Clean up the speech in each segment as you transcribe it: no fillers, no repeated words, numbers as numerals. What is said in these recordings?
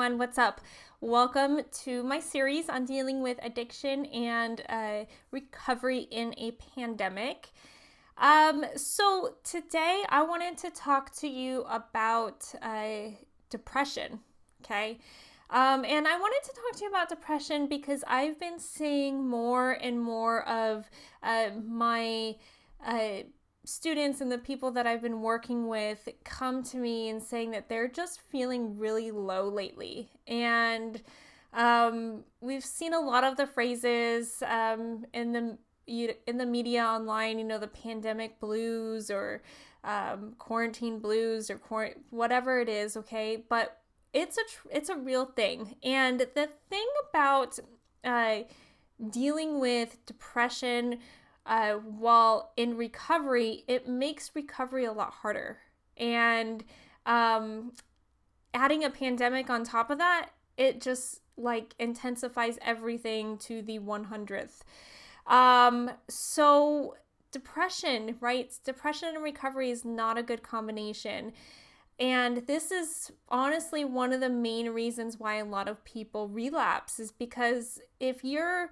everyone. What's up? Welcome to my series on dealing with addiction and recovery in a pandemic. So today I wanted to talk to you about depression, okay? And I wanted to talk to you about depression because I've been seeing more and more of my students and the people that I've been working with come to me and saying that they're just feeling really low lately. And we've seen a lot of the phrases in the media online, the pandemic blues or quarantine blues or whatever it is, okay? But it's a real thing. And the thing about dealing with depression while in recovery, it makes recovery a lot harder. And adding a pandemic on top of that, it just intensifies everything to the 100th. So depression, right? Depression and recovery is not a good combination. And this is honestly one of the main reasons why a lot of people relapse, is because if you're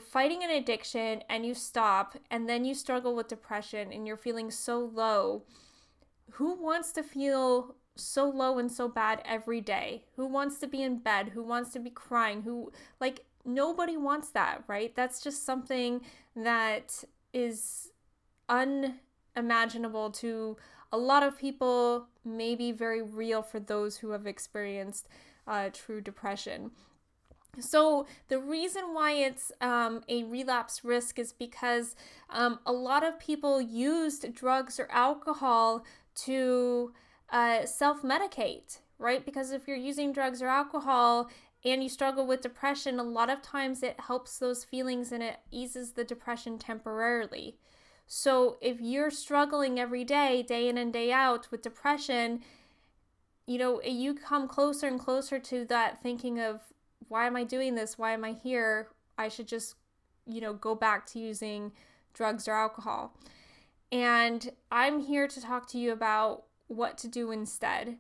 fighting an addiction and you stop and then you struggle with depression and you're feeling so low, who wants to feel so low and so bad every day? Who wants to be in bed? Who wants to be crying? Nobody wants that, right? That's just something that is unimaginable to a lot of people, maybe very real for those who have experienced true depression. So the reason why it's a relapse risk is because a lot of people used drugs or alcohol to self-medicate, right? Because if you're using drugs or alcohol and you struggle with depression, a lot of times it helps those feelings and it eases the depression temporarily. So if you're struggling every day, day in and day out with depression, you come closer and closer to that thinking of, why am I doing this? Why am I here? I should just, go back to using drugs or alcohol. And I'm here to talk to you about what to do instead,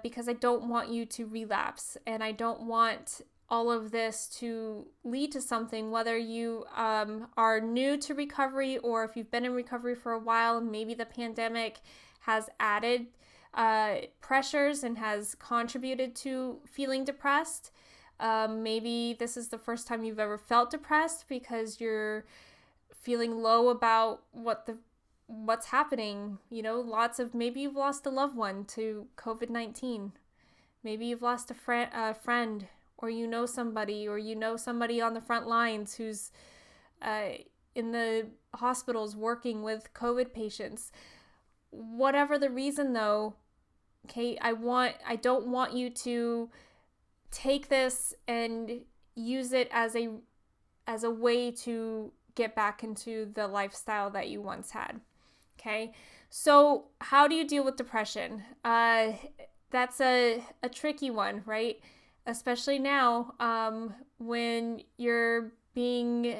because I don't want you to relapse, and I don't want all of this to lead to something, whether you are new to recovery or if you've been in recovery for a while and maybe the pandemic has added pressures and has contributed to feeling depressed. Maybe this is the first time you've ever felt depressed because you're feeling low about what's happening. Maybe you've lost a loved one to COVID-19. Maybe you've lost a friend, or somebody, or somebody on the front lines who's in the hospitals working with COVID patients. Whatever the reason, though, okay, I don't want you to take this and use it as a way to get back into the lifestyle that you once had. Okay, so how do you deal with depression? That's a tricky one, right? Especially now, when you're being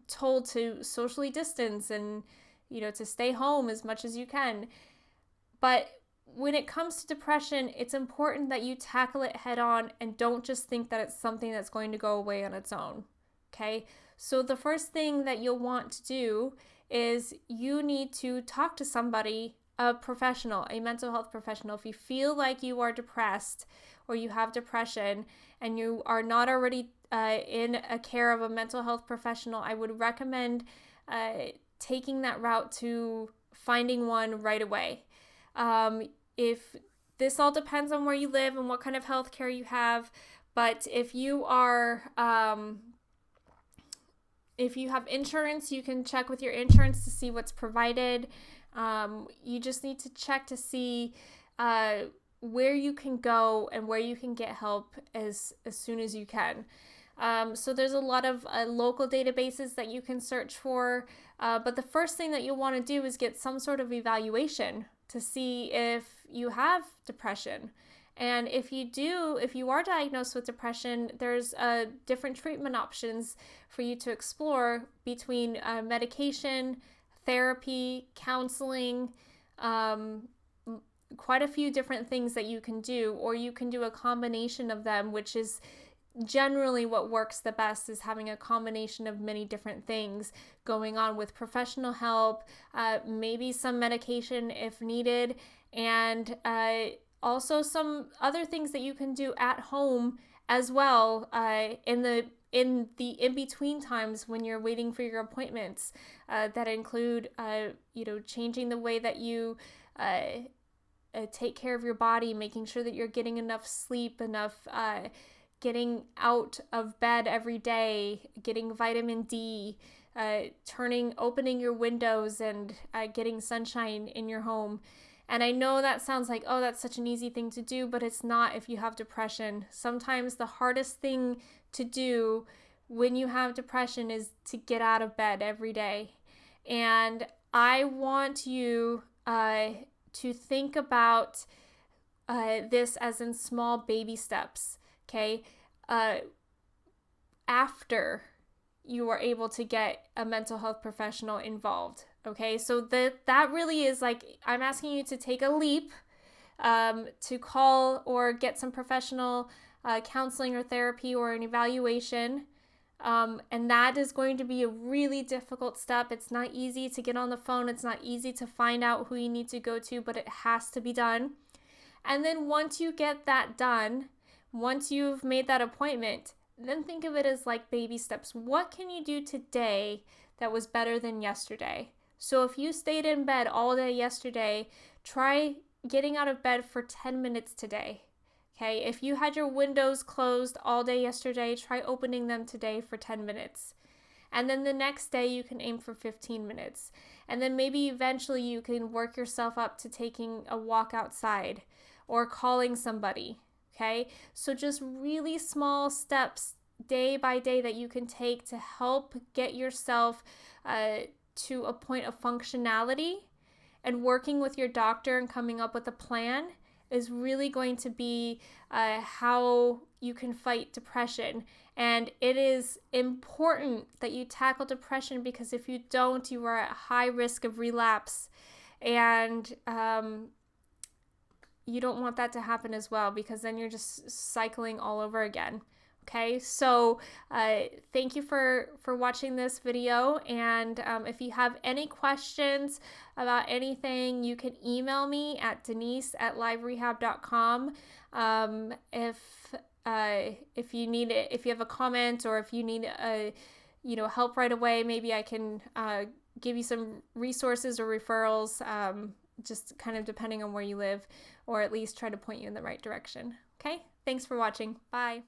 told to socially distance and to stay home as much as you can. But when it comes to depression, it's important that you tackle it head on and don't just think that it's something that's going to go away on its own, okay? So the first thing that you'll want to do is you need to talk to somebody, a professional, a mental health professional. If you feel like you are depressed or you have depression and you are not already in a care of a mental health professional, I would recommend taking that route to finding one right away. If this all depends on where you live and what kind of health care you have, but if you have insurance, you can check with your insurance to see what's provided. You just need to check to see where you can go and where you can get help as soon as you can. So there's a lot of local databases that you can search for, but the first thing that you'll want to do is get some sort of evaluation to see if you have depression. And if you are diagnosed with depression, there's different treatment options for you to explore between medication, therapy, counseling, quite a few different things that you can do, or you can do a combination of them, which is generally what works the best, is having a combination of many different things going on with professional help, maybe some medication if needed, and also some other things that you can do at home as well, in the in-between times when you're waiting for your appointments, that include changing the way that you take care of your body, making sure that you're getting enough sleep, enough getting out of bed every day, getting vitamin D, opening your windows and getting sunshine in your home. And I know that sounds like, oh, that's such an easy thing to do, but it's not if you have depression. Sometimes the hardest thing to do when you have depression is to get out of bed every day. And I want you to think about this as in small baby steps, okay? After you are able to get a mental health professional involved, okay? So that really is like, I'm asking you to take a leap, to call or get some professional counseling or therapy or an evaluation. And that is going to be a really difficult step. It's not easy to get on the phone. It's not easy to find out who you need to go to, but it has to be done. And then once you get that done, once you've made that appointment, then think of it as like baby steps. What can you do today that was better than yesterday? So if you stayed in bed all day yesterday, try getting out of bed for 10 minutes today. Okay, if you had your windows closed all day yesterday, try opening them today for 10 minutes. And then the next day you can aim for 15 minutes. And then maybe eventually you can work yourself up to taking a walk outside or calling somebody. Okay, so just really small steps day by day that you can take to help get yourself to a point of functionality, and working with your doctor and coming up with a plan is really going to be how you can fight depression. And it is important that you tackle depression, because if you don't, you are at high risk of relapse. And you don't want that to happen as well, because then you're just cycling all over again. Okay, so thank you for watching this video, and if you have any questions about anything, you can email me at denise@liverehab.com. If you need it, if you have a comment, or if you need help right away, maybe I can give you some resources or referrals, just kind of depending on where you live, or at least try to point you in the right direction. Okay, thanks for watching. Bye.